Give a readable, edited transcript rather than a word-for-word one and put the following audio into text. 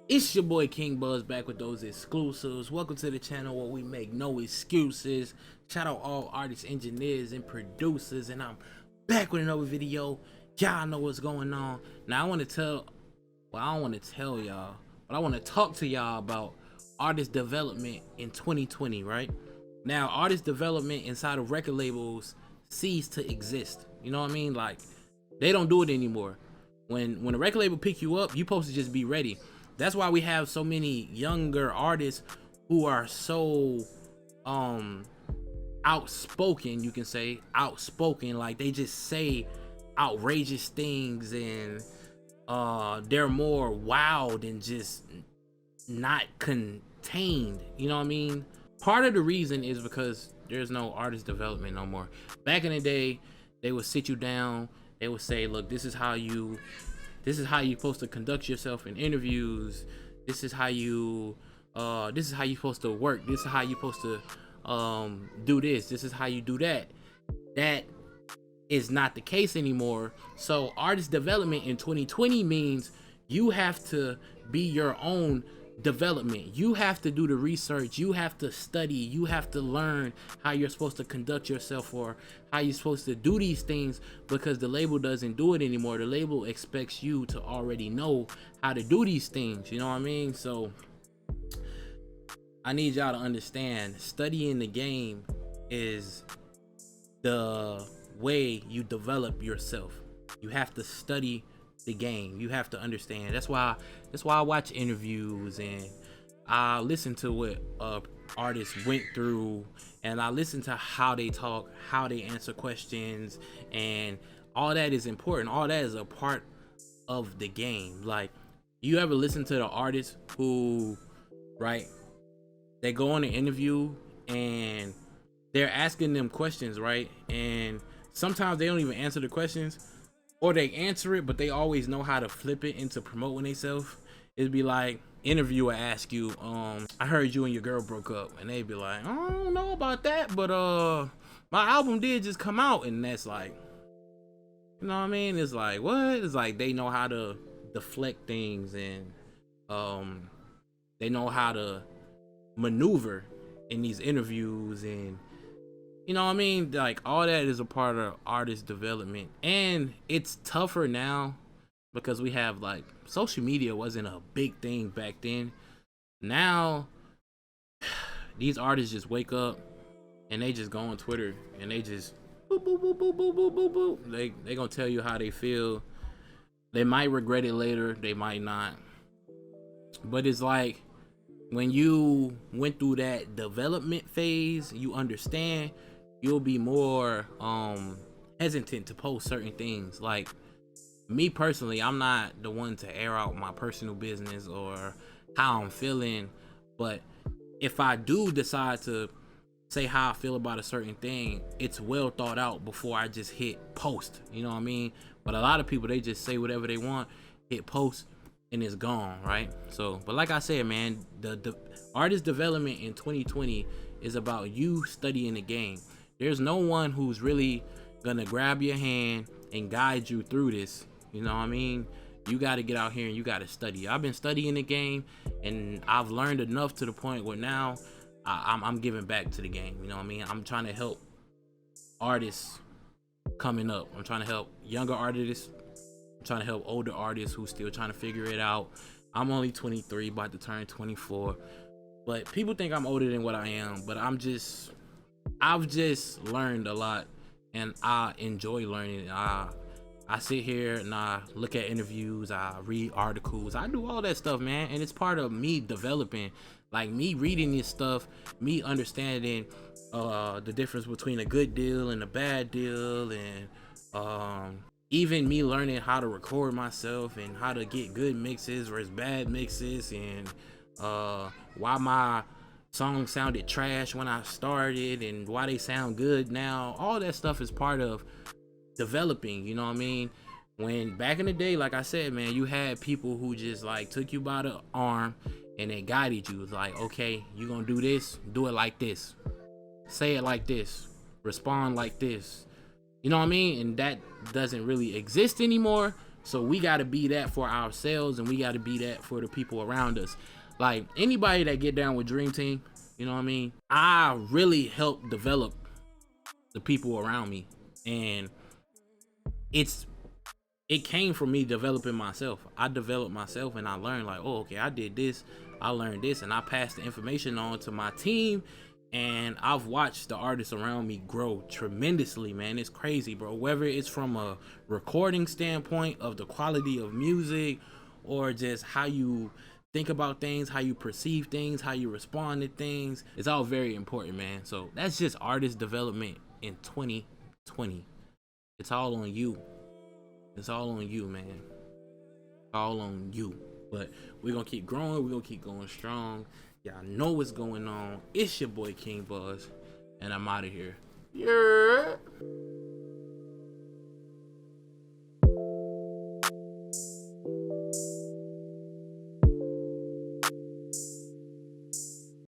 It's your boy King Buzz back with those exclusives. Welcome to the channel where we make no excuses. Shout out all artists, engineers, and producers. And I'm back with another video. Y'all know what's going on. Now I want to tell, well, I don't want to tell y'all, but I want to talk to y'all about artist development in 2020, right? Now, artist development inside of record labels ceased to exist. You know what I mean? Like, they don't do it anymore. When a record label pick you up, you supposed to just be ready. That's why we have so many younger artists who are so outspoken, you can say outspoken, like they just say outrageous things, and they're more wild and just not contained. You know what I mean? Part of the reason is because there's no artist development no more. Back in the day, they would sit you down, they would say, look, this is how you're supposed to conduct yourself in interviews. This is how you're supposed to work. This is how you're supposed to do this. This is how you do that. That is not the case anymore. So artist development in 2020 means you have to be your own development. You have to do the research, you have to study, you have to learn how you're supposed to conduct yourself or how you're supposed to do these things, because the label doesn't do it anymore. The label expects you to already know how to do these things, you know what I mean? So I need y'all to understand, studying the game is the way you develop yourself. You have to study the game. You have to understand. That's why I watch interviews and I listen to what artists went through, and I listen to how they talk, how they answer questions, and all that is important. All that is a part of the game. Like, you ever listen to the artists who, right, they go on an interview and they're asking them questions, right, and sometimes they don't even answer the questions, or they answer it, but they always know how to flip it into promoting themselves. It'd be like, interviewer ask you, I heard you and your girl broke up, and they'd be like, I don't know about that, but my album did just come out, and that's like, you know what I mean? It's like, what? It's like they know how to deflect things, and they know how to maneuver in these interviews, and you know what I mean? Like, all that is a part of artist development. And it's tougher now because we have, like, social media wasn't a big thing back then. Now these artists just wake up and they just go on Twitter and they just boop boop boop boop boop boop boop boop. They gonna tell you how they feel. They might regret it later, they might not. But it's like, when you went through that development phase, you understand, you'll be more hesitant to post certain things. Like, me personally, I'm not the one to air out my personal business or how I'm feeling, but if I do decide to say how I feel about a certain thing, it's well thought out before I just hit post, you know what I mean? But a lot of people, they just say whatever they want, hit post, and it's gone, right? So, but like I said, man, the artist development in 2020 is about you studying the game. There's no one who's really gonna grab your hand and guide you through this, you know what I mean? You got to get out here and you got to study. I've been studying the game, and I've learned enough to the point where now I'm giving back to the game, you know what I mean? I'm trying to help artists coming up. I'm trying to help younger artists, trying to help older artists who still trying to figure it out. I'm only 23, about to turn 24, but people think I'm older than what I am. But I've just learned a lot, and I enjoy learning. I sit here and I look at interviews, I read articles, I do all that stuff, man, and it's part of me developing. Like, me reading this stuff, me understanding the difference between a good deal and a bad deal, and even me learning how to record myself and how to get good mixes versus bad mixes, and why my songs sounded trash when I started and why they sound good now. All that stuff is part of developing, you know what I mean? When back in the day, like I said, man, you had people who just like took you by the arm and they guided you. It's like, okay, you gonna do this, do it like this, say it like this, respond like this, you know what I mean? And that doesn't really exist anymore So we got to be that for ourselves, and we got to be that for the people around us. Like anybody that get down with Dream Team, you know what I mean? I really help develop the people around me, and it came from me developing myself. I developed myself, and I learned like, oh, okay, I did this, I learned this, and I passed the information on to my team. And I've watched the artists around me grow tremendously, man. It's crazy, bro. Whether it's from a recording standpoint of the quality of music, or just how you think about things, how you perceive things, how you respond to things, it's all very important, man. So that's just artist development in 2020. It's all on you. It's all on you, man. All on you. But we're gonna keep growing, we're gonna keep going strong. Y'all know what's going on. It's your boy King Buzz, and I'm out of here. Yeah.